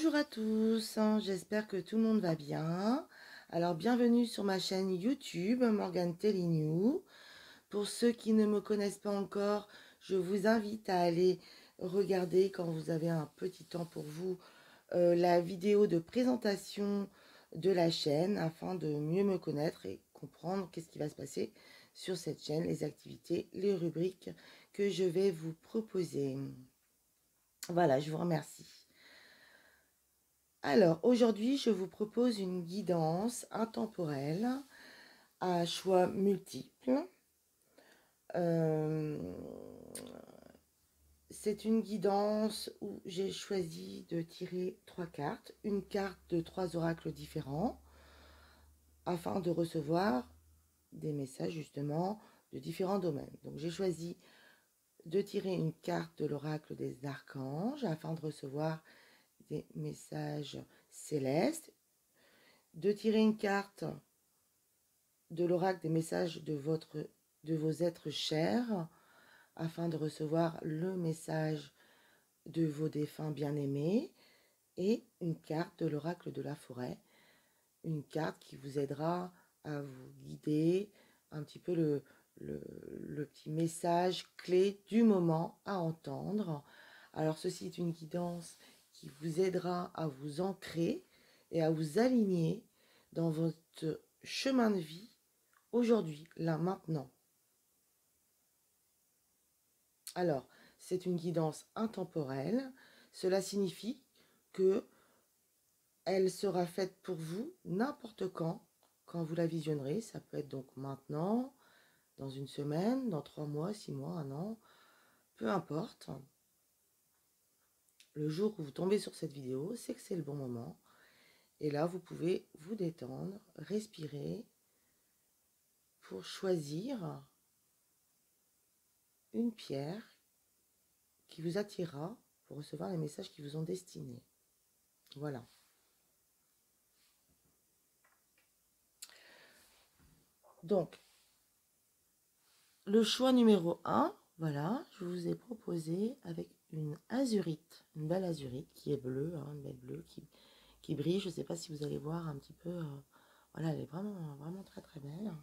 Bonjour à tous, j'espère que tout le monde va bien. Alors bienvenue sur ma chaîne YouTube Morgane Telling. Pour ceux qui ne me connaissent pas encore, je vous invite à aller regarder quand vous avez un petit temps pour vous la vidéo de présentation de la chaîne afin de mieux me connaître et comprendre qu'est-ce qui va se passer sur cette chaîne, les activités, les rubriques que je vais vous proposer. Voilà, je vous remercie. Alors, aujourd'hui, je vous propose une guidance intemporelle à choix multiples. C'est une guidance où j'ai choisi de tirer 3 cartes, une carte de 3 oracles différents, afin de recevoir des messages justement de différents domaines. Donc, j'ai choisi de tirer une carte de l'oracle des archanges afin de recevoir des messages célestes, de tirer une carte de l'oracle des messages de vos êtres chers afin de recevoir le message de vos défunts bien-aimés, et une carte de l'oracle de la forêt, une carte qui vous aidera à vous guider un petit peu le petit message clé du moment à entendre. Alors ceci est une guidance qui vous aidera à vous ancrer et à vous aligner dans votre chemin de vie aujourd'hui, là, maintenant. Alors, c'est une guidance intemporelle. Cela signifie que elle sera faite pour vous n'importe quand vous la visionnerez. Ça peut être donc maintenant, dans une semaine, dans 3 mois, 6 mois, 1 an, peu importe. Le jour où vous tombez sur cette vidéo, c'est que c'est le bon moment. Et là, vous pouvez vous détendre, respirer pour choisir une pierre qui vous attirera pour recevoir les messages qui vous sont destinés. Voilà. Donc, le choix numéro 1, voilà, je vous ai proposé avec une azurite, une belle azurite qui est bleue, une belle bleue qui brille. Je ne sais pas si vous allez voir un petit peu, voilà, elle est vraiment, vraiment très très belle.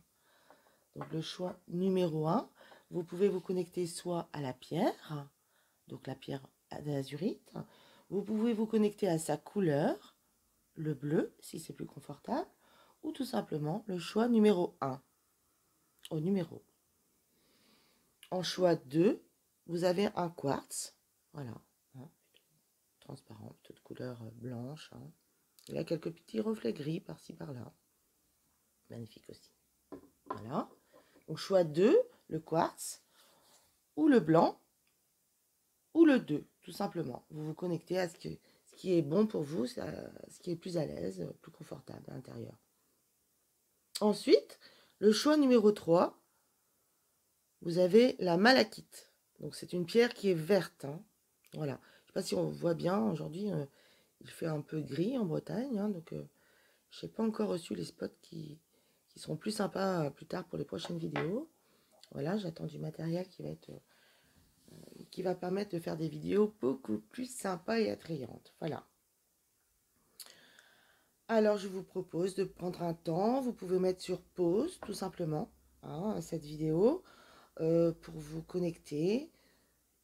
Donc le choix numéro 1, vous pouvez vous connecter soit à la pierre, donc la pierre d'azurite, vous pouvez vous connecter à sa couleur, le bleu, si c'est plus confortable, ou tout simplement le choix numéro 1, au numéro. En choix 2, vous avez un quartz, voilà, transparent, plutôt de couleur blanche. Il a quelques petits reflets gris par-ci par-là. Magnifique aussi. Voilà. Donc choix 2, le quartz, ou le blanc, ou le 2, tout simplement. Vous vous connectez à ce qui est bon pour vous, ce qui est plus à l'aise, plus confortable à l'intérieur. Ensuite, le choix numéro 3, vous avez la malachite. Donc c'est une pierre qui est verte. Voilà. Je ne sais pas si on voit bien aujourd'hui, il fait un peu gris en Bretagne. Donc je n'ai pas encore reçu les spots qui seront plus sympas plus tard pour les prochaines vidéos. Voilà, j'attends du matériel qui va permettre de faire des vidéos beaucoup plus sympas et attrayantes. Voilà. Alors je vous propose de prendre un temps. Vous pouvez mettre sur pause tout simplement cette vidéo pour vous connecter.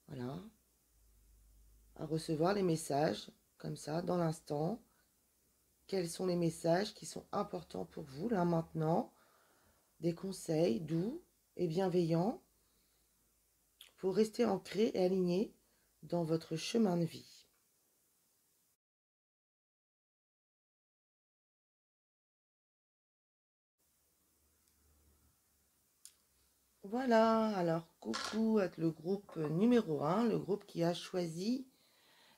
Voilà. À recevoir les messages comme ça dans l'instant. Quels sont les messages qui sont importants pour vous là maintenant? Des conseils doux et bienveillants pour rester ancré et aligné dans votre chemin de vie. Voilà, alors coucou à le groupe numéro 1, le groupe qui a choisi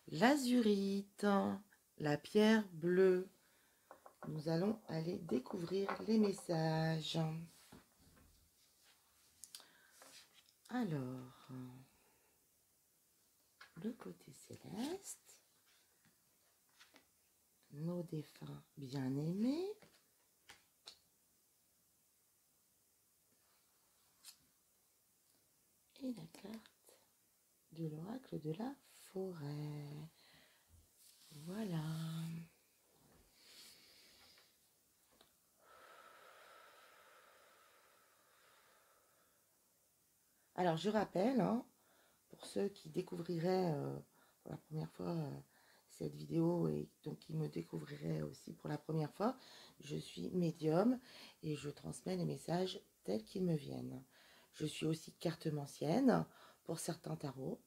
l'azurite, la pierre bleue. Nous allons aller découvrir les messages. Alors, le côté céleste, nos défunts bien-aimés, et la carte de l'oracle de la forêt. Voilà. Alors, je rappelle, hein, pour ceux qui découvriraient pour la première fois cette vidéo et donc qui me découvriraient aussi pour la première fois, je suis médium et je transmets les messages tels qu'ils me viennent. Je suis aussi cartomancienne pour certains tarots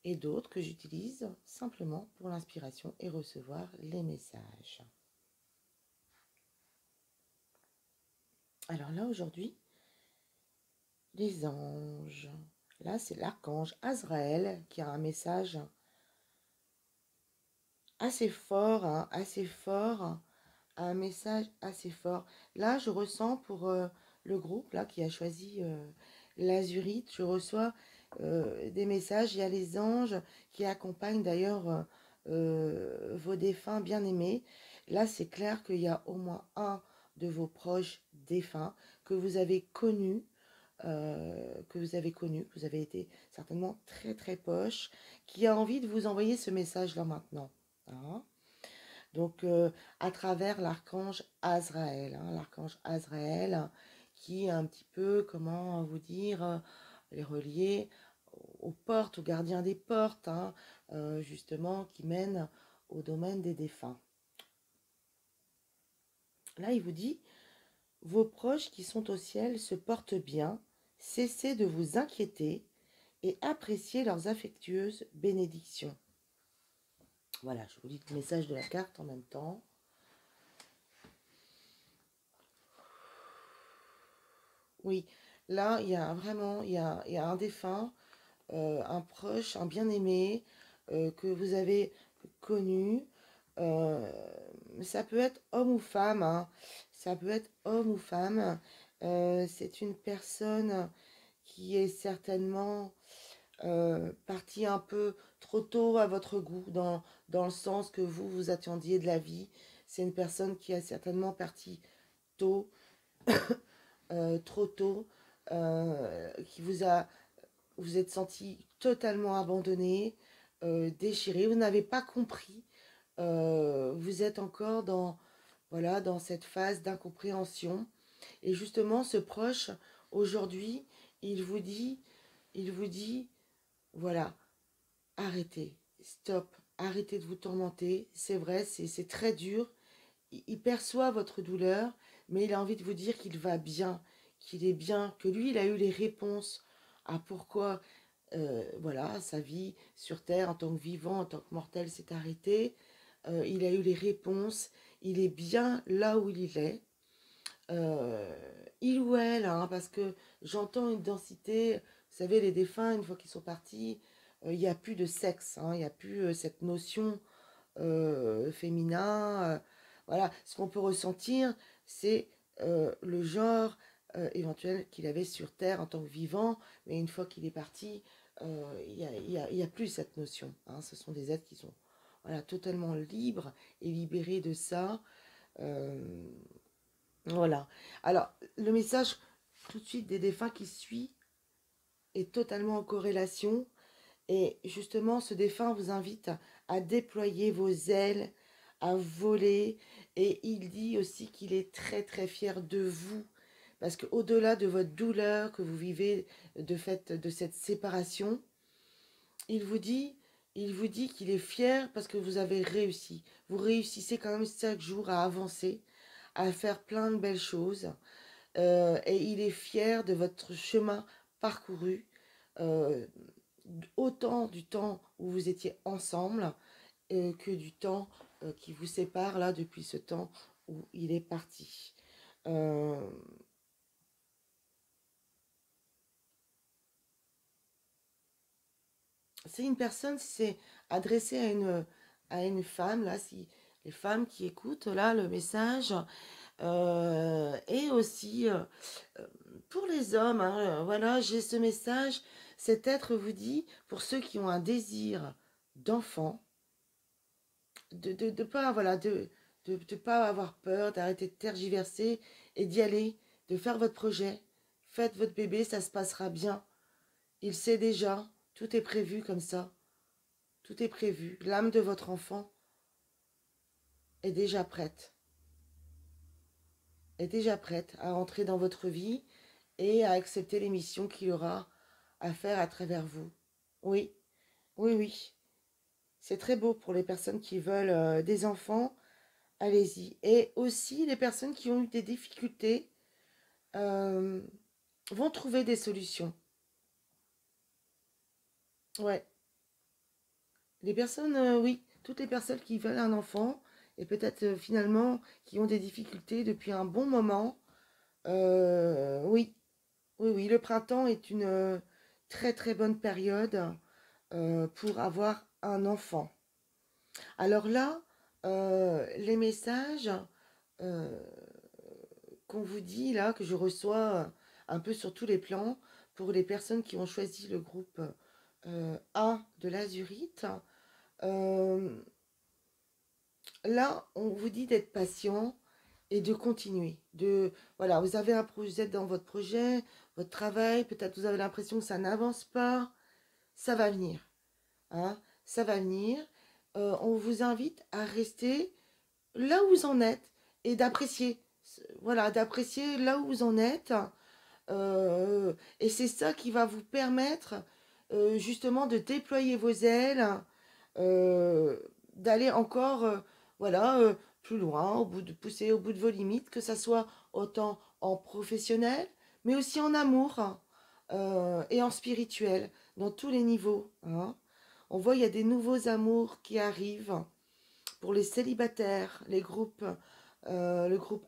et d'autres que j'utilise simplement pour l'inspiration et recevoir les messages. Alors là, aujourd'hui, les anges. Là, c'est l'archange Azraël qui a un message assez fort, hein, assez fort, un message assez fort. Là, je ressens pour le groupe là qui a choisi l'azurite, je reçois des messages. Il y a les anges qui accompagnent d'ailleurs vos défunts bien-aimés. Là, c'est clair qu'il y a au moins un de vos proches défunts que vous avez connu, que vous avez été certainement très très proche, qui a envie de vous envoyer ce message-là maintenant. Hein. Donc, à travers l'archange Azraël, hein, l'archange Azraël qui est un petit peu, comment vous dire, les relier aux portes, aux gardiens des portes, hein, justement, qui mènent au domaine des défunts. Là, il vous dit, vos proches qui sont au ciel se portent bien, cessez de vous inquiéter et appréciez leurs affectueuses bénédictions. Voilà, je vous lis le message de la carte en même temps. Oui, là, il y a vraiment, il y a un défunt, un proche, un bien-aimé que vous avez connu. Euh, Ça peut être homme ou femme, hein. Ça peut être homme ou femme. C'est une personne qui est certainement partie un peu trop tôt à votre goût, dans le sens que vous attendiez de la vie. C'est une personne qui a certainement parti tôt, trop tôt, qui vous êtes senti totalement abandonné, déchiré, vous n'avez pas compris, vous êtes encore dans, voilà, dans cette phase d'incompréhension. Et justement, ce proche, aujourd'hui, il vous dit, voilà, arrêtez, stop, arrêtez de vous tourmenter. C'est vrai, c'est très dur. Il perçoit votre douleur, mais il a envie de vous dire qu'il va bien, qu'il est bien, que lui, il a eu les réponses à pourquoi voilà, sa vie sur Terre en tant que vivant, en tant que mortel s'est arrêtée. Il a eu les réponses, il est bien là où il est. Euh, il ou elle, hein, parce que j'entends une densité, vous savez, les défunts, une fois qu'ils sont partis, il n'y a plus de sexe, hein, il n'y a plus cette notion féminin. Voilà, ce qu'on peut ressentir, c'est le genre éventuel qu'il avait sur Terre en tant que vivant, mais une fois qu'il est parti, il y a plus cette notion. Hein. Ce sont des êtres qui sont voilà, totalement libres et libérés de ça. Euh, voilà. Alors, le message tout de suite des défunts qui suit est totalement en corrélation. Et justement, ce défunt vous invite à déployer vos ailes, à voler. Et il dit aussi qu'il est très très fier de vous. Parce qu'au-delà de votre douleur que vous vivez de fait de cette séparation, il vous dit, il vous dit qu'il est fier parce que vous avez réussi. Vous réussissez quand même chaque jour à avancer, à faire plein de belles choses. Et il est fier de votre chemin parcouru. Euh, Autant du temps où vous étiez ensemble que du temps qui vous sépare là depuis ce temps où il est parti. Euh, c'est une personne, si c'est adressé à une femme, là, si les femmes qui écoutent là le message, et aussi pour les hommes, hein, voilà, j'ai ce message, cet être vous dit, pour ceux qui ont un désir d'enfant, de pas voilà de pas avoir peur, d'arrêter de tergiverser et d'y aller, de faire votre projet. Faites votre bébé, ça se passera bien. Il sait déjà, tout est prévu comme ça. Tout est prévu. L'âme de votre enfant est déjà prête. Est déjà prête à entrer dans votre vie et à accepter les missions qu'il aura à faire à travers vous. Oui, oui, oui. C'est très beau pour les personnes qui veulent des enfants. Allez-y. Et aussi, les personnes qui ont eu des difficultés euh, vont trouver des solutions. Ouais. Les personnes, oui, toutes les personnes qui veulent un enfant et peut-être finalement qui ont des difficultés depuis un bon moment, oui, oui, oui, le printemps est une très très bonne période pour avoir un enfant. Alors là, les messages euh, qu'on vous dit là, que je reçois un peu sur tous les plans, pour les personnes qui ont choisi le groupe A de l'azurite, euh, là, on vous dit d'être patient et de continuer. Voilà, vous avez vous êtes dans votre projet, votre travail, peut-être vous avez l'impression que ça n'avance pas, ça va venir. Hein, ça va venir. On vous invite à rester là où vous en êtes et d'apprécier. Voilà, d'apprécier là où vous en êtes. Et c'est ça qui va vous permettre justement de déployer vos ailes, euh, d'aller encore voilà, plus loin, pousser au bout de vos limites, que ça soit autant en professionnel, mais aussi en amour et en spirituel, dans tous les niveaux. Hein. On voit il y a des nouveaux amours qui arrivent pour les célibataires, le groupe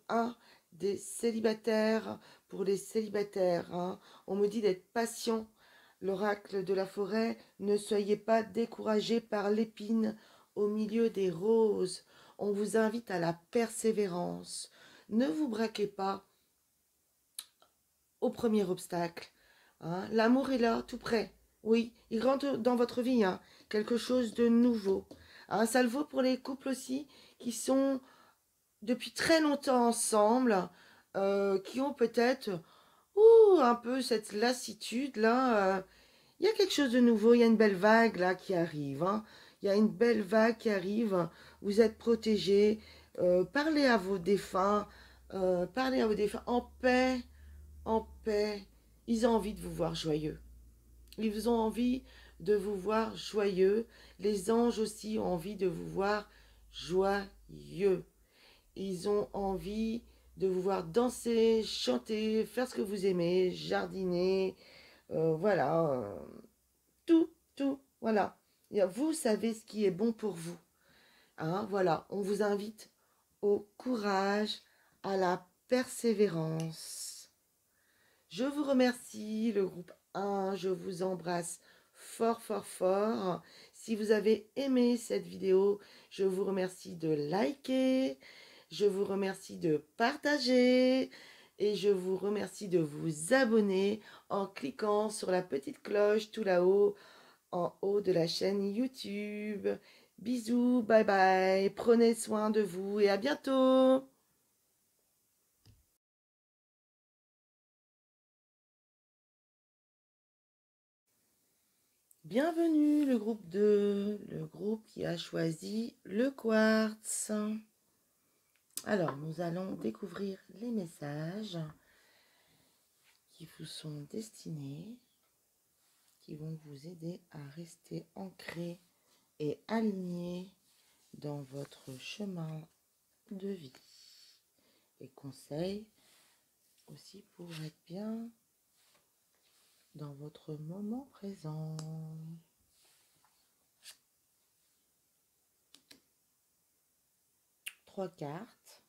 1 des célibataires, pour les célibataires. Hein. On me dit d'être patient. L'oracle de la forêt, ne soyez pas découragés par l'épine au milieu des roses. On vous invite à la persévérance. Ne vous braquez pas au premier obstacle. Hein. L'amour est là, tout près. Oui, il rentre dans votre vie, hein. Quelque chose de nouveau. Hein. Ça le vaut pour les couples aussi qui sont depuis très longtemps ensemble, qui ont peut-être un peu cette lassitude là. Il y a quelque chose de nouveau, il y a une belle vague là qui arrive. Hein. Il y a une belle vague qui arrive. Vous êtes protégés. Parlez à vos défunts. Parlez à vos défunts en paix, en paix. Ils ont envie de vous voir joyeux. Ils ont envie de vous voir joyeux. Les anges aussi ont envie de vous voir joyeux. Ils ont envie de vous voir danser, chanter, faire ce que vous aimez, jardiner, voilà, tout, tout, voilà. Vous savez ce qui est bon pour vous. Hein, voilà, on vous invite au courage, à la persévérance. Je vous remercie, le groupe 1, je vous embrasse fort, fort, fort. Si vous avez aimé cette vidéo, je vous remercie de liker, je vous remercie de partager et je vous remercie de vous abonner en cliquant sur la petite cloche tout là-haut, en haut de la chaîne YouTube. Bisous, bye bye, prenez soin de vous et à bientôt. Bienvenue le groupe 2, le groupe qui a choisi le quartz. Alors, nous allons découvrir les messages qui vous sont destinés, qui vont vous aider à rester ancré et aligné dans votre chemin de vie. Et conseils aussi pour être bien dans votre moment présent. 3 cartes,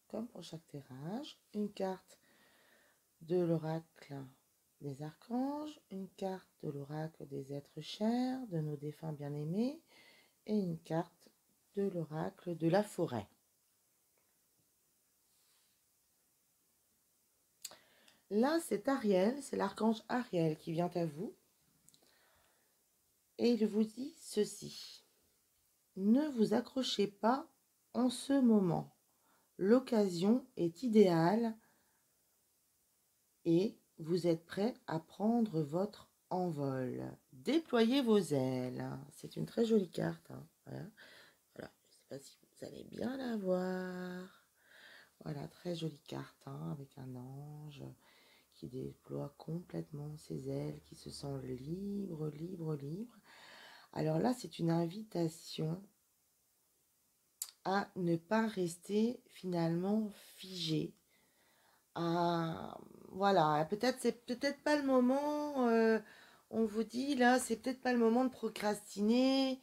comme pour chaque tirage. Une carte de l'oracle des archanges, une carte de l'oracle des êtres chers, de nos défunts bien-aimés, et une carte de l'oracle de la forêt. Là, c'est Ariel, c'est l'archange Ariel qui vient à vous. Et il vous dit ceci. Ne vous accrochez pas en ce moment. L'occasion est idéale et vous êtes prêt à prendre votre envol. Déployez vos ailes. C'est une très jolie carte. Hein. Voilà. Voilà. Je ne sais pas si vous allez bien la voir. Voilà, très jolie carte hein, avec un ange qui déploie complètement ses ailes, qui se sent libre, libre, libre. Alors là, c'est une invitation à ne pas rester finalement figé. Voilà, peut-être c'est peut-être pas le moment, on vous dit là, c'est peut-être pas le moment de procrastiner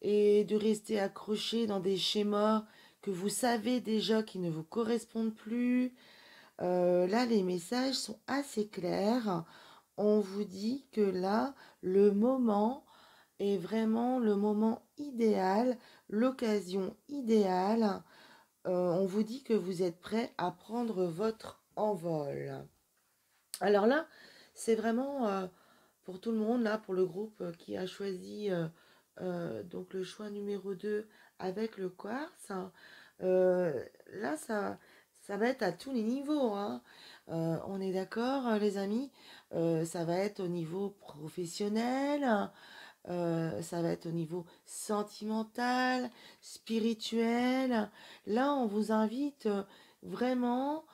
et de rester accroché dans des schémas que vous savez déjà qui ne vous correspondent plus. Là, les messages sont assez clairs. On vous dit que là, le moment est vraiment le moment idéal, l'occasion idéale. On vous dit que vous êtes prêt à prendre votre envol. Alors là, c'est vraiment pour tout le monde, là, pour le groupe qui a choisi donc le choix numéro 2 avec le quartz. Là, ça va être à tous les niveaux, hein. On est d'accord, les amis. Ça va être au niveau professionnel, ça va être au niveau sentimental, spirituel. Là, on vous invite vraiment,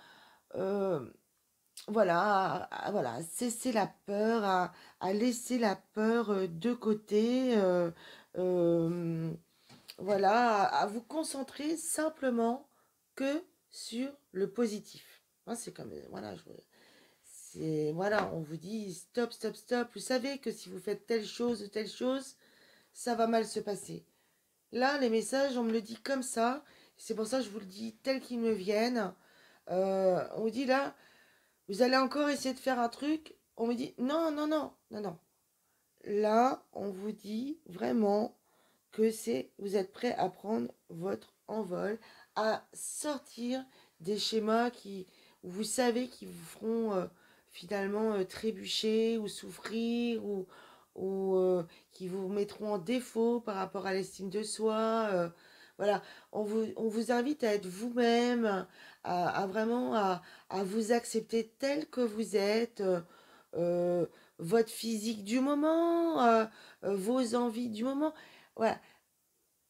euh, voilà, voilà, cesser la peur, à laisser la peur de côté. Euh, voilà, à vous concentrer simplement que sur le positif. Hein, c'est comme, voilà, voilà, on vous dit stop, stop, stop. Vous savez que si vous faites telle chose ou telle chose, ça va mal se passer. Là, les messages, on me le dit comme ça. C'est pour ça que je vous le dis tel qu'ils me viennent. On vous dit là, vous allez encore essayer de faire un truc. On me dit non, non, non, non, non. Là, on vous dit vraiment que vous êtes prêt à prendre votre envol, à sortir des schémas où vous savez qui vous feront finalement trébucher ou souffrir ou qui vous mettront en défaut par rapport à l'estime de soi. Voilà, on vous invite à être vous-même, vraiment à vous accepter tel que vous êtes. Euh, Votre physique du moment, vos envies du moment. Voilà,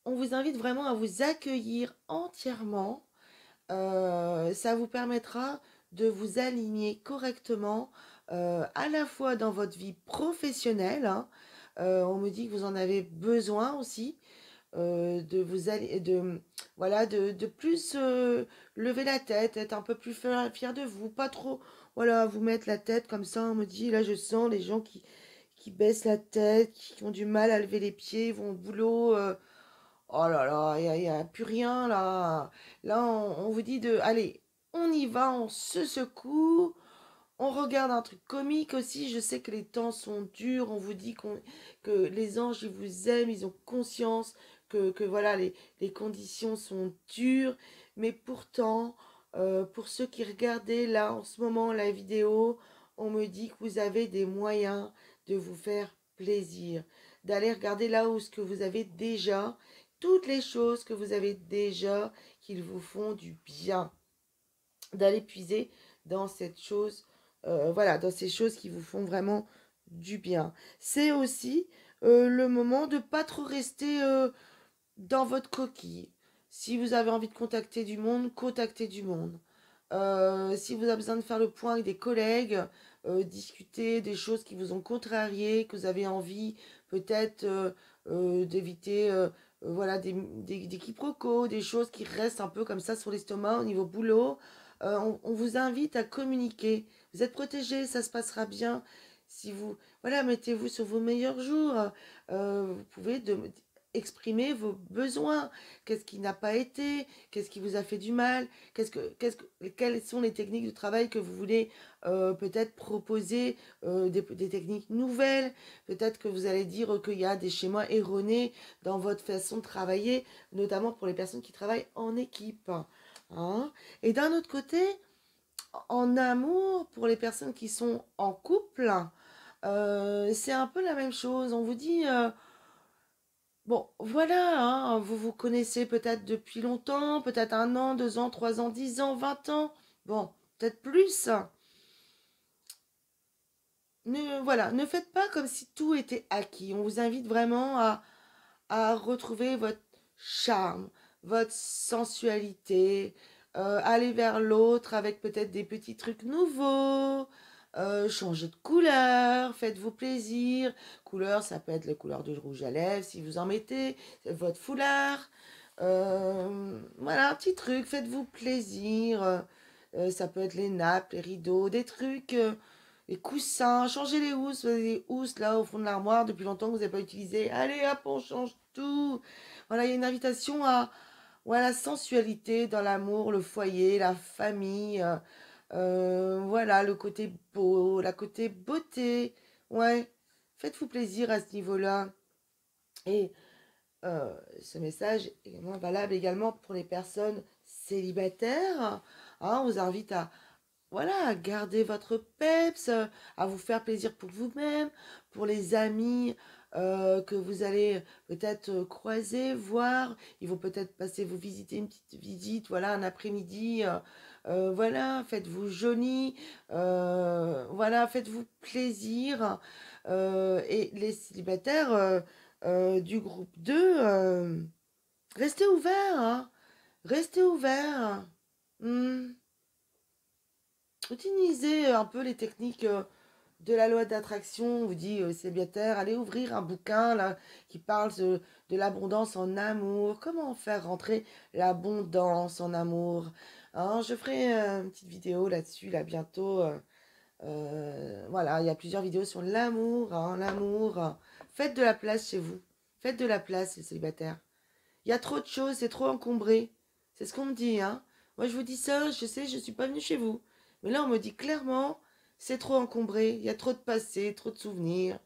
on vous invite vraiment à vous accueillir entièrement. Ça vous permettra de vous aligner correctement à la fois dans votre vie professionnelle, hein. On me dit que vous en avez besoin aussi de vous aller, voilà, de plus lever la tête, être un peu plus fier de vous, pas trop, voilà, vous mettre la tête comme ça. On me dit là, je sens les gens qui baissent la tête, qui ont du mal à lever les pieds, vont au boulot. Oh là là, il n'y a plus rien là. Là, on vous dit de, allez, on y va, on se secoue. On regarde un truc comique aussi. Je sais que les temps sont durs. On vous dit que les anges, ils vous aiment, ils ont conscience que voilà, les conditions sont dures. Mais pourtant, pour ceux qui regardaient là en ce moment la vidéo, on me dit que vous avez des moyens de vous faire plaisir. D'aller regarder là où ce que vous avez déjà, toutes les choses que vous avez déjà qui vous font du bien. D'aller puiser dans cette chose, voilà, dans ces choses qui vous font vraiment du bien. C'est aussi le moment de ne pas trop rester dans votre coquille. Si vous avez envie de contacter du monde, contactez du monde. Si vous avez besoin de faire le point avec des collègues, discuter des choses qui vous ont contrarié, que vous avez envie peut-être d'éviter voilà, des quiproquos, des choses qui restent un peu comme ça sur l'estomac au niveau boulot. On vous invite à communiquer. Vous êtes protégés, ça se passera bien. Si vous, voilà, mettez-vous sur vos meilleurs jours. Vous pouvez exprimer vos besoins. Qu'est-ce qui n'a pas été? Qu'est-ce qui vous a fait du mal? Quelles sont les techniques de travail que vous voulez peut-être proposer, des techniques nouvelles? Peut-être que vous allez dire qu'il y a des schémas erronés dans votre façon de travailler, notamment pour les personnes qui travaillent en équipe. Hein. Et d'un autre côté, en amour, pour les personnes qui sont en couple, c'est un peu la même chose. On vous dit, bon, voilà, hein, vous vous connaissez peut-être depuis longtemps, peut-être 1 an, 2 ans, 3 ans, 10 ans, 20 ans, bon, peut-être plus. Voilà, ne faites pas comme si tout était acquis. On vous invite vraiment à retrouver votre charme, votre sensualité, aller vers l'autre avec peut-être des petits trucs nouveaux, changez de couleur, faites-vous plaisir. Couleur, ça peut être la couleur du rouge à lèvres, si vous en mettez, votre foulard. Voilà, un petit truc, faites-vous plaisir. Ça peut être les nappes, les rideaux, des trucs, les coussins, changez les housses, vous avez des housses là au fond de l'armoire depuis longtemps que vous n'avez pas utilisé. Allez hop, on change tout. Voilà, il y a une invitation à la sensualité dans l'amour, le foyer, la famille. Voilà, le côté beau, la côté beauté. Ouais, faites-vous plaisir à ce niveau-là. Et ce message est également valable également pour les personnes célibataires. Hein, on vous invite à, voilà, à garder votre peps, à vous faire plaisir pour vous-même, pour les amis que vous allez peut-être croiser, voir. Ils vont peut-être passer vous visiter une petite visite, voilà, un après-midi. Voilà, faites-vous joli, voilà, faites-vous plaisir. Et les célibataires du groupe 2, restez ouverts, hein, restez ouverts. Hmm. Utilisez un peu les techniques de la loi d'attraction. On vous dit, célibataire, allez ouvrir un bouquin là, qui parle de l'abondance en amour. Comment faire rentrer l'abondance en amour, hein. Je ferai une petite vidéo là-dessus, là, bientôt. Voilà, il y a plusieurs vidéos sur l'amour, hein, l'amour. Faites de la place chez vous. Faites de la place, les célibataires. Il y a trop de choses, c'est trop encombré. C'est ce qu'on me dit, hein. Moi, je vous dis ça, je sais, je ne suis pas venue chez vous. Mais là, on me dit clairement, c'est trop encombré, il y a trop de passé, trop de souvenirs.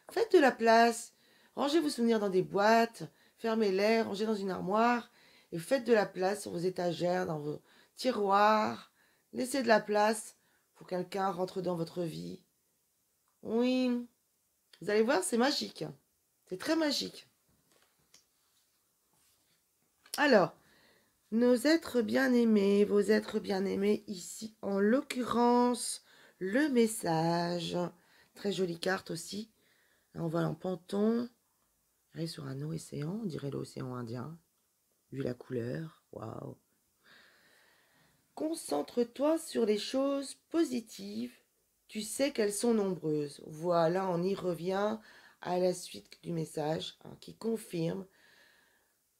Faites de la place. Rangez vos souvenirs dans des boîtes, fermez-les, rangez dans une armoire et faites de la place sur vos étagères, dans vos tiroirs. Laissez de la place pour que quelqu'un rentre dans votre vie. Oui, vous allez voir, c'est magique. C'est très magique. Alors, nos êtres bien-aimés, vos êtres bien-aimés ici, en l'occurrence, le message. Très jolie carte aussi. Là, on voit en ponton. Arrive sur un océan, on dirait l'océan Indien, vu la couleur. Waouh! Concentre-toi sur les choses positives. Tu sais qu'elles sont nombreuses. Voilà, on y revient à la suite du message, hein, qui confirme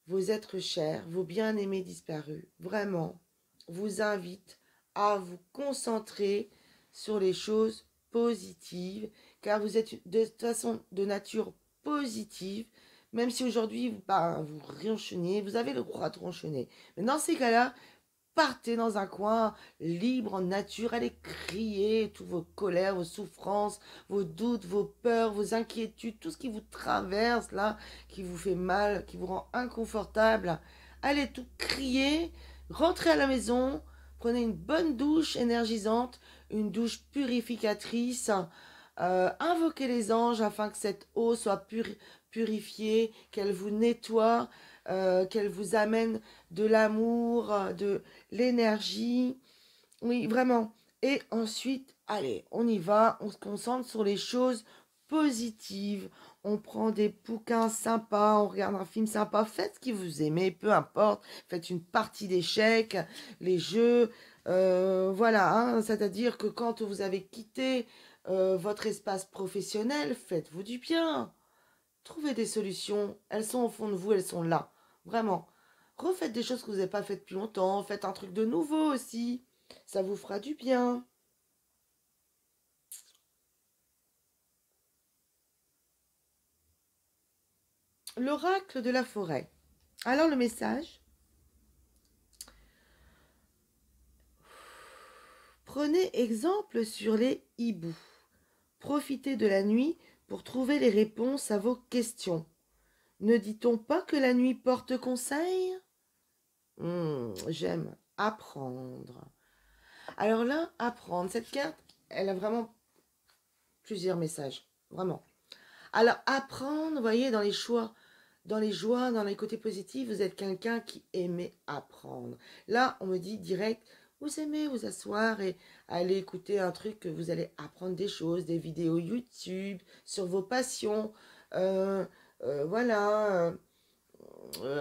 vos êtres chers, vos bien-aimés disparus, vraiment, vous invite à vous concentrer sur les choses positives, car vous êtes de toute façon de nature positive, même si aujourd'hui vous ronchonnez, vous avez le droit de ronchonner. Mais dans ces cas-là, partez dans un coin libre en nature, allez crier toutes vos colères, vos souffrances, vos doutes, vos peurs, vos inquiétudes, tout ce qui vous traverse là, qui vous fait mal, qui vous rend inconfortable. Allez tout crier, rentrez à la maison, prenez une bonne douche énergisante, une douche purificatrice, invoquez les anges afin que cette eau soit purifiée, qu'elle vous nettoie, qu'elle vous amène de l'amour, de l'énergie. Oui, vraiment. Et ensuite, allez, on y va, on se concentre sur les choses positives. On prend des bouquins sympas, on regarde un film sympa. Faites ce que vous aimez, peu importe. Faites une partie d'échecs, les jeux. Voilà, hein, c'est-à-dire que quand vous avez quitté votre espace professionnel, faites-vous du bien. Trouvez des solutions. Elles sont au fond de vous, elles sont là. Vraiment. Refaites des choses que vous n'avez pas faites depuis longtemps. Faites un truc de nouveau aussi. Ça vous fera du bien. L'oracle de la forêt. Alors le message. Prenez exemple sur les hiboux. Profitez de la nuit pour trouver les réponses à vos questions. Ne dit-on pas que la nuit porte conseil? J'aime apprendre. Alors là, apprendre. Cette carte, elle a vraiment plusieurs messages. Vraiment. Alors, apprendre, vous voyez, dans les choix, dans les joies, dans les côtés positifs, vous êtes quelqu'un qui aimait apprendre. Là, on me dit direct, vous aimez vous asseoir et aller écouter un truc que vous allez apprendre des choses, des vidéos YouTube sur vos passions. Voilà.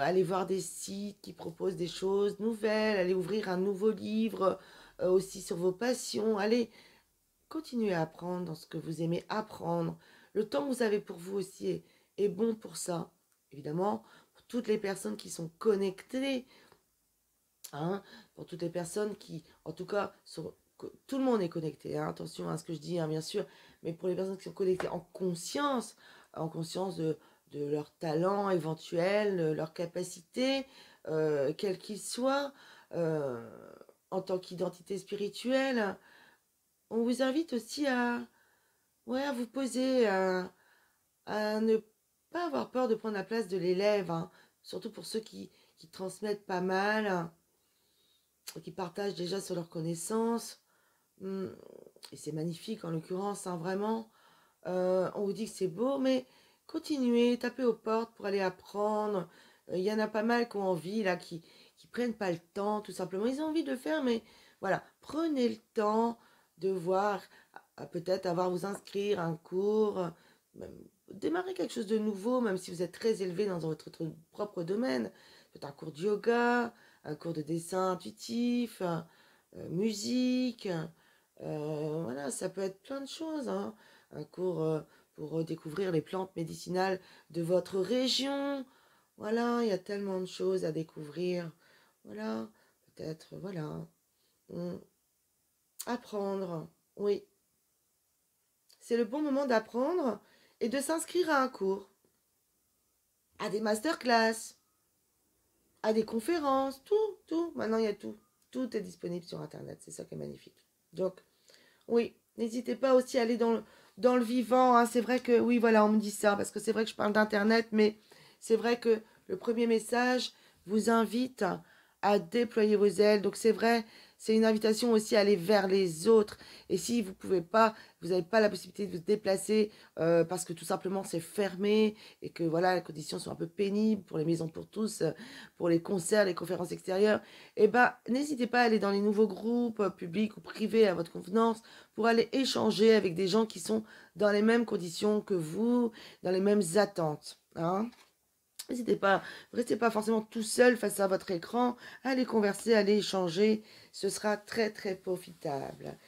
Aller voir des sites qui proposent des choses nouvelles. Aller ouvrir un nouveau livre aussi sur vos passions. Allez continuez à apprendre dans ce que vous aimez apprendre. Le temps que vous avez pour vous aussi est bon pour ça. Évidemment, pour toutes les personnes qui sont connectées, hein, pour toutes les personnes qui, en tout cas, tout le monde est connecté, hein, attention à ce que je dis, hein, bien sûr, mais pour les personnes qui sont connectées en conscience de leur talent éventuel, de leur capacité, quel qu'il soit, euh, en tant qu'identité spirituelle, on vous invite aussi ouais, à vous poser, à ne pas avoir peur de prendre la place de l'élève, hein, surtout pour ceux qui transmettent pas mal, hein, qui partagent déjà sur leurs connaissances. Et c'est magnifique en l'occurrence, hein, vraiment. On vous dit que c'est beau, mais continuez, tapez aux portes pour aller apprendre. Il y en a pas mal qui ont envie, là, qui prennent pas le temps, tout simplement. Ils ont envie de le faire, mais voilà, prenez le temps de voir, peut-être avoir vous inscrire à un cours, même, démarrer quelque chose de nouveau, même si vous êtes très élevé dans votre propre domaine. Peut-être un cours de yoga, un cours de dessin intuitif, musique. Voilà, ça peut être plein de choses, hein. Un cours pour découvrir les plantes médicinales de votre région. Voilà, il y a tellement de choses à découvrir. Voilà, peut-être, voilà. Hum, Apprendre, oui. C'est le bon moment d'apprendre et de s'inscrire à un cours, à des masterclass, à des conférences, tout, tout. Maintenant, il y a tout. Tout est disponible sur Internet. C'est ça qui est magnifique. Donc, oui, n'hésitez pas aussi à aller dans le vivant, hein. C'est vrai que, oui, voilà, on me dit ça, parce que c'est vrai que je parle d'Internet, mais c'est vrai que le premier message vous invite à déployer vos ailes. Donc c'est vrai, c'est une invitation aussi à aller vers les autres. Et si vous pouvez pas, vous n'avez pas la possibilité de vous déplacer parce que tout simplement c'est fermé et que voilà, les conditions sont un peu pénibles pour les maisons pour tous, pour les concerts, les conférences extérieures, eh ben, n'hésitez pas à aller dans les nouveaux groupes publics ou privés à votre convenance pour aller échanger avec des gens qui sont dans les mêmes conditions que vous, dans les mêmes attentes, hein. N'hésitez pas, ne restez pas forcément tout seul face à votre écran, allez converser, allez échanger, ce sera très très profitable.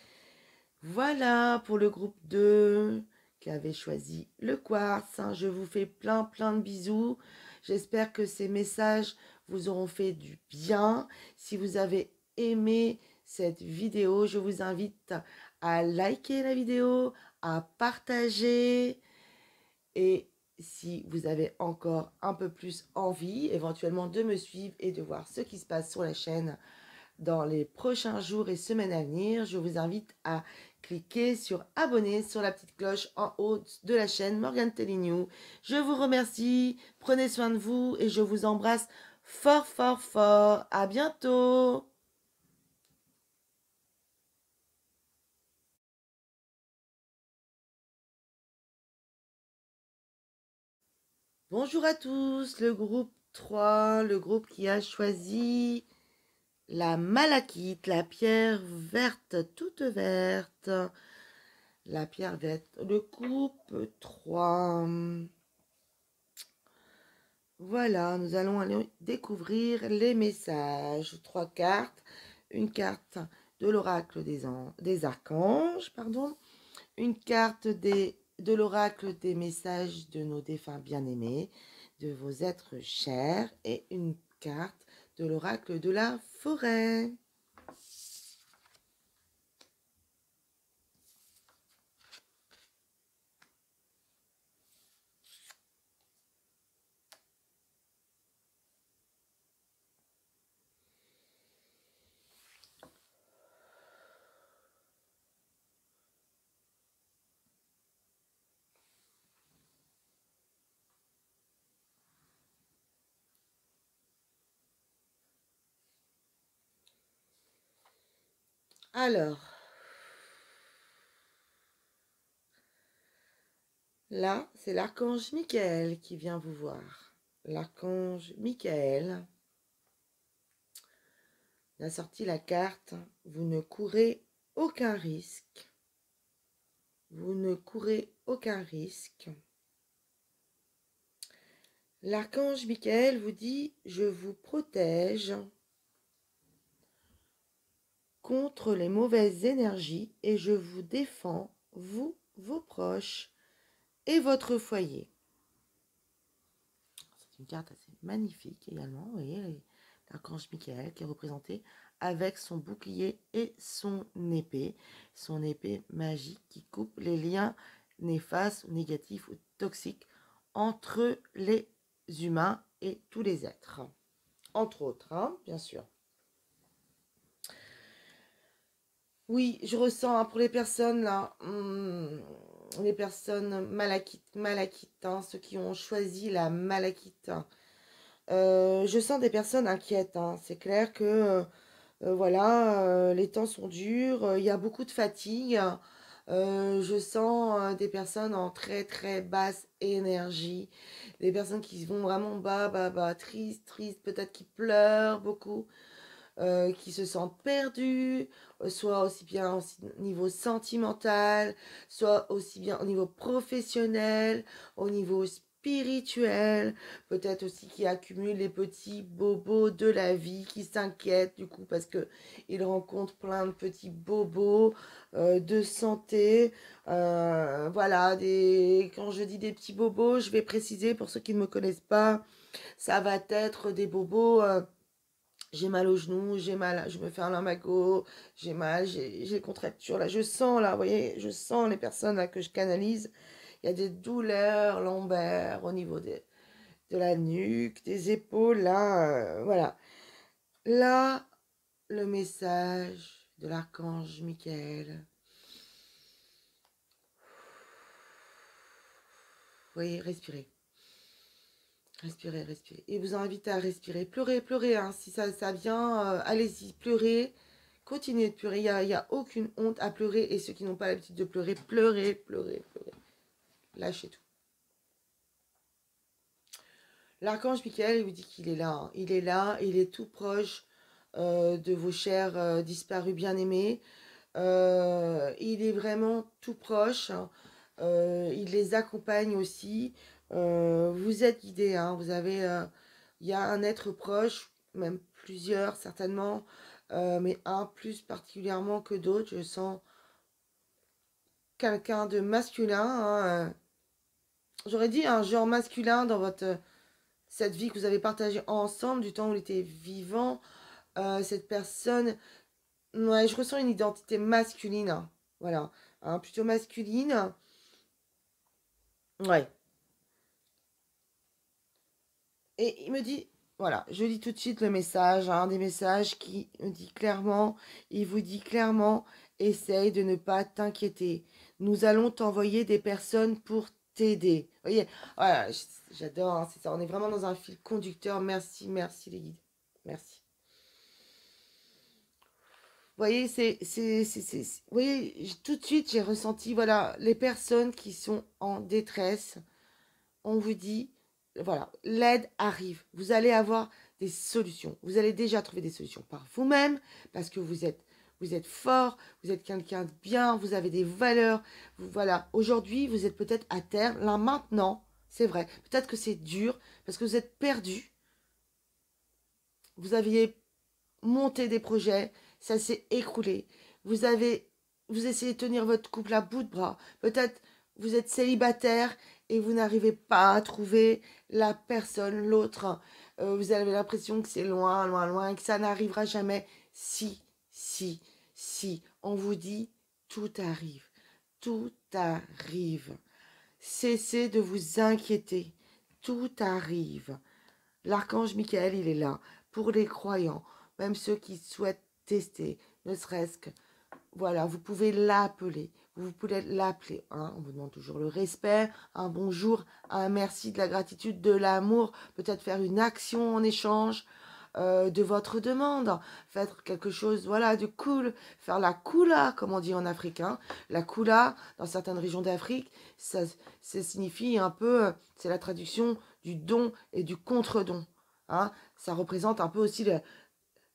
Voilà pour le groupe 2 qui avait choisi le quartz, hein. Je vous fais plein plein de bisous. J'espère que ces messages vous auront fait du bien. Si vous avez aimé cette vidéo, je vous invite à liker la vidéo, à partager et si vous avez encore un peu plus envie éventuellement de me suivre et de voir ce qui se passe sur la chaîne dans les prochains jours et semaines à venir, je vous invite à cliquer sur abonner sur la petite cloche en haut de la chaîne Morgane Telling You. Je vous remercie, prenez soin de vous et je vous embrasse fort fort fort. À bientôt. Bonjour à tous, le groupe 3, le groupe qui a choisi la malachite, la pierre verte, toute verte. La pierre verte, le groupe 3. Voilà, nous allons aller découvrir les messages. 3 cartes. Une carte de l'oracle des archanges, pardon. Une carte de l'oracle des messages de nos défunts bien-aimés, de vos êtres chers. Et une carte de l'oracle de la forêt. Alors, là, c'est l'archange Michael qui vient vous voir. L'archange Michael a sorti la carte. Vous ne courez aucun risque. Vous ne courez aucun risque. L'archange Michael vous dit: je vous protège contre les mauvaises énergies et je vous défends, vous, vos proches et votre foyer. C'est une carte assez magnifique également, vous voyez, l'archange Michael qui est représenté avec son bouclier et son épée magique qui coupe les liens néfastes, négatifs ou toxiques entre les humains et tous les êtres. Entre autres, hein, bien sûr. Oui, je ressens pour les personnes là, les personnes malakites, hein, ceux qui ont choisi la malakite. Je sens des personnes inquiètes, hein. C'est clair que voilà, les temps sont durs, il y a beaucoup de fatigue. Je sens des personnes en très très basse énergie, des personnes qui vont vraiment bas, tristes, peut-être qui pleurent beaucoup, qui se sentent perdus, soit aussi bien au niveau sentimental, soit aussi bien au niveau professionnel, au niveau spirituel, peut-être aussi qui accumulent les petits bobos de la vie, qui s'inquiètent du coup parce que ils rencontrent plein de petits bobos de santé. Voilà, quand je dis des petits bobos, je vais préciser pour ceux qui ne me connaissent pas, ça va être des bobos. J'ai mal au genou, j'ai mal, je me fais un lumbago, j'ai mal, j'ai des contractures là, je sens là, vous voyez, je sens les personnes là que je canalise, il y a des douleurs lombaires au niveau de la nuque, des épaules là, voilà. Là, le message de l'archange Michael. Vous voyez, respirez. Respirez. Et vous invite à respirer. Pleurez, hein. Si ça vient, allez-y, pleurez. Continuez de pleurer. Il y a aucune honte à pleurer. Et ceux qui n'ont pas l'habitude de pleurer, pleurez. Lâchez tout. L'archange Michael, il vous dit qu'il est là. Hein. Il est là, il est tout proche de vos chers disparus bien-aimés. Il est vraiment tout proche. Hein. Il les accompagne aussi. Vous êtes guidés. Hein. Vous avez, il y a un être proche, même plusieurs certainement, mais un plus particulièrement que d'autres. Je sens quelqu'un de masculin. Hein. J'aurais dit un genre masculin dans cette vie que vous avez partagée ensemble, du temps où il était vivant. Cette personne, ouais, je ressens une identité masculine. Hein. Voilà, hein, plutôt masculine. Ouais. Et il me dit, voilà, je lis tout de suite le message, un des messages qui me dit clairement, il vous dit clairement, essaye de ne pas t'inquiéter. Nous allons t'envoyer des personnes pour t'aider. Vous voyez, voilà, j'adore, hein, c'est ça, on est vraiment dans un fil conducteur. Merci les guides. Merci. Vous voyez, vous voyez, tout de suite, j'ai ressenti, voilà, les personnes qui sont en détresse, on vous dit, voilà, l'aide arrive. Vous allez avoir des solutions. Vous allez déjà trouver des solutions par vous-même, parce que vous êtes fort, vous êtes quelqu'un de bien, vous avez des valeurs. Voilà, aujourd'hui, vous êtes peut-être à terre. Là, maintenant, c'est vrai. Peut-être que c'est dur, parce que vous êtes perdu. Vous aviez monté des projets, ça s'est écroulé. Vous essayez de tenir votre couple à bout de bras. Peut-être vous êtes célibataire et vous n'arrivez pas à trouver la personne, l'autre. Vous avez l'impression que c'est loin, et que ça n'arrivera jamais. Si. On vous dit, tout arrive. Tout arrive. Cessez de vous inquiéter. Tout arrive. L'archange Michael, il est là pour les croyants, même ceux qui souhaitent tester, ne serait-ce que, voilà, vous pouvez l'appeler. Vous pouvez l'appeler. Hein. On vous demande toujours le respect, un bonjour, un merci, de la gratitude, de l'amour. Peut-être faire une action en échange de votre demande. Faire quelque chose, voilà, de cool. Faire la kula, comme on dit en africain. La kula, dans certaines régions d'Afrique, ça signifie un peu, c'est la traduction du don et du contre-don. Hein. Ça représente un peu aussi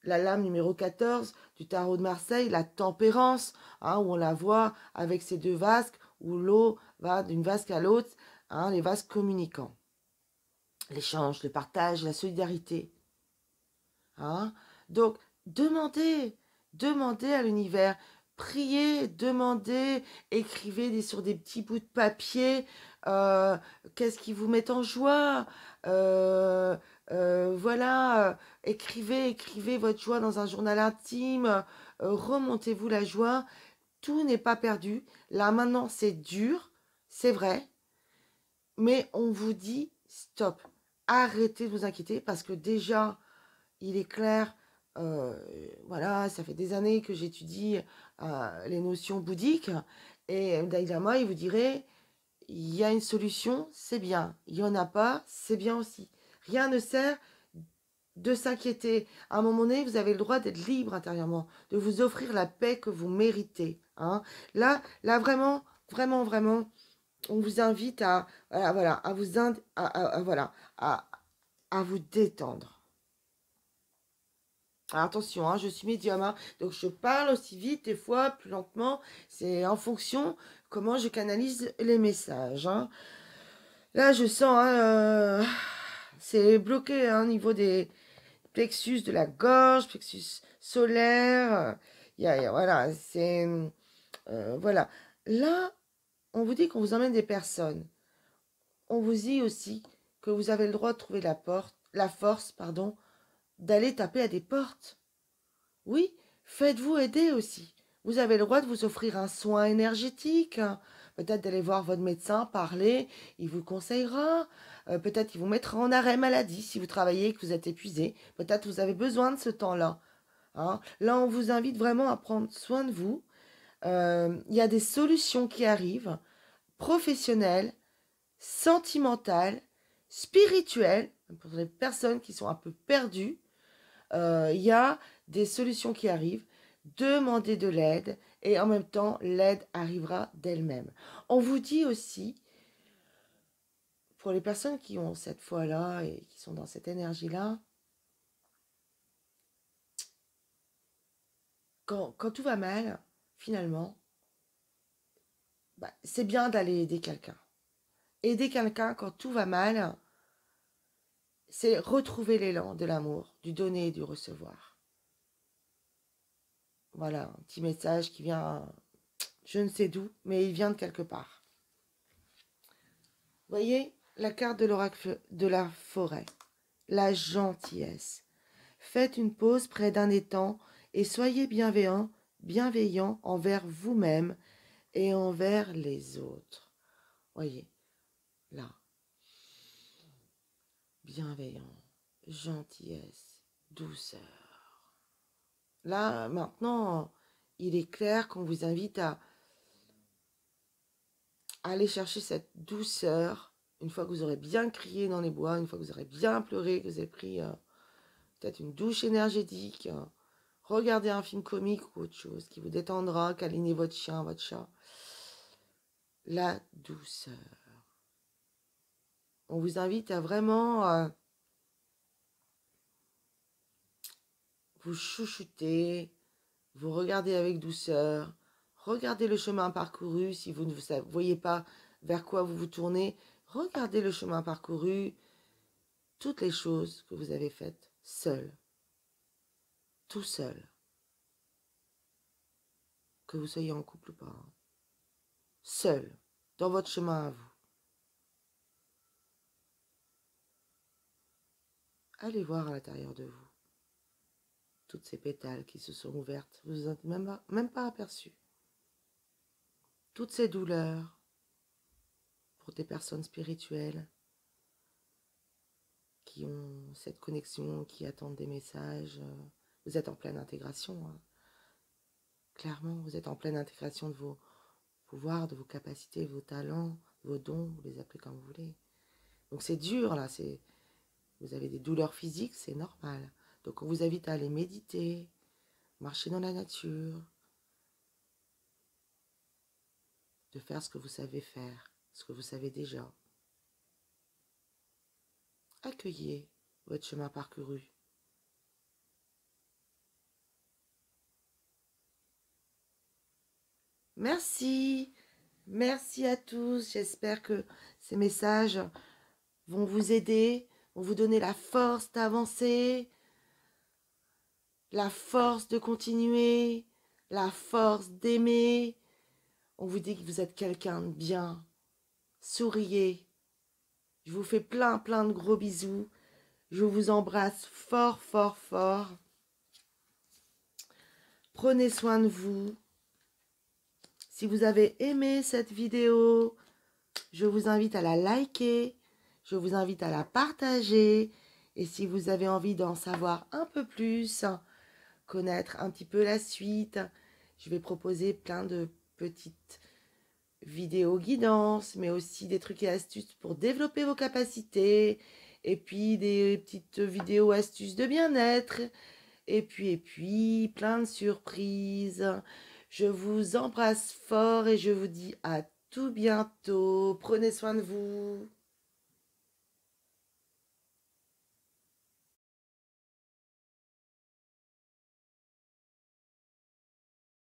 la lame numéro 14 du tarot de Marseille, la tempérance, hein, où on la voit avec ces deux vasques, où l'eau va d'une vasque à l'autre, hein, les vases communicants. L'échange, le partage, la solidarité. Hein. Donc, demandez, Demandez à l'univers. Priez, demandez, écrivez sur des petits bouts de papier. Qu'est-ce qui vous met en joie? Voilà, écrivez votre joie dans un journal intime. Remontez-vous la joie. Tout n'est pas perdu. Là, maintenant, c'est dur, c'est vrai. Mais on vous dit stop. Arrêtez de vous inquiéter parce que déjà, il est clair, voilà, ça fait des années que j'étudie les notions bouddhiques et Dalai Lama, il vous dirait, il y a une solution, c'est bien. Il n'y en a pas, c'est bien aussi. Rien ne sert de s'inquiéter. À un moment donné, vous avez le droit d'être libre intérieurement, de vous offrir la paix que vous méritez. Hein. Là, vraiment, vraiment, vraiment, on vous invite voilà, voilà, à vous détendre. Alors attention, hein, je suis médium, hein, donc je parle aussi vite, des fois plus lentement. C'est en fonction comment je canalise les messages. Hein. Là, je sens, hein, c'est bloqué hein, au niveau des plexus de la gorge, plexus solaire. Voilà, c'est voilà. Là, on vous dit qu'on vous emmène des personnes. On vous dit aussi que vous avez le droit de trouver la force, pardon, d'aller taper à des portes. Oui, faites-vous aider aussi. Vous avez le droit de vous offrir un soin énergétique. Peut-être d'aller voir votre médecin, parler, il vous conseillera. Peut-être qu'il vous mettra en arrêt maladie si vous travaillez et que vous êtes épuisé. Peut-être que vous avez besoin de ce temps-là. Hein. Là, on vous invite vraiment à prendre soin de vous. Il y a des solutions qui arrivent, professionnelles, sentimentales, spirituelles, pour les personnes qui sont un peu perdues. Il y a des solutions qui arrivent. Demandez de l'aide et en même temps, l'aide arrivera d'elle-même. On vous dit aussi, pour les personnes qui ont cette foi-là et qui sont dans cette énergie-là, quand tout va mal, finalement, bah, c'est bien d'aller aider quelqu'un. Aider quelqu'un quand tout va mal, c'est retrouver l'élan de l'amour, du donner et du recevoir. Voilà, un petit message qui vient, je ne sais d'où, mais il vient de quelque part. Voyez la carte de l'oracle de la forêt, la gentillesse. Faites une pause près d'un étang et soyez bienveillant envers vous-même et envers les autres. Voyez, là, bienveillant, gentillesse, douceur. Là, maintenant, il est clair qu'on vous invite à aller chercher cette douceur une fois que vous aurez bien crié dans les bois, une fois que vous aurez bien pleuré, que vous avez pris peut-être une douche énergétique, regardez un film comique ou autre chose qui vous détendra, câlinez votre chien, votre chat. La douceur. On vous invite à vraiment vous chouchouter, vous regardez avec douceur, regardez le chemin parcouru si vous ne voyez pas vers quoi vous vous tournez, regardez le chemin parcouru, toutes les choses que vous avez faites seul, tout seul, que vous soyez en couple ou pas, seul, dans votre chemin à vous. Allez voir à l'intérieur de vous toutes ces pétales qui se sont ouvertes, vous n'en êtes même pas aperçu. Toutes ces douleurs pour des personnes spirituelles qui ont cette connexion, qui attendent des messages. Vous êtes en pleine intégration. Hein. Clairement, vous êtes en pleine intégration de vos pouvoirs, de vos capacités, vos talents, vos dons, vous les appelez comme vous voulez. Donc c'est dur là, vous avez des douleurs physiques, c'est normal. Donc on vous invite à aller méditer, marcher dans la nature, de faire ce que vous savez faire, ce que vous savez déjà. Accueillez votre chemin parcouru. Merci, merci à tous. J'espère que ces messages vont vous aider, vont vous donner la force d'avancer. la force de continuer, la force d'aimer. On vous dit que vous êtes quelqu'un de bien. Souriez. Je vous fais plein de gros bisous. Je vous embrasse fort, fort, fort. Prenez soin de vous. Si vous avez aimé cette vidéo, je vous invite à la liker. Je vous invite à la partager. Et si vous avez envie d'en savoir un peu plus, connaître un petit peu la suite, je vais proposer plein de petites vidéos guidance, mais aussi des trucs et astuces pour développer vos capacités, et puis des petites vidéos astuces de bien-être, et puis plein de surprises. Je vous embrasse fort et je vous dis à tout bientôt. Prenez soin de vous.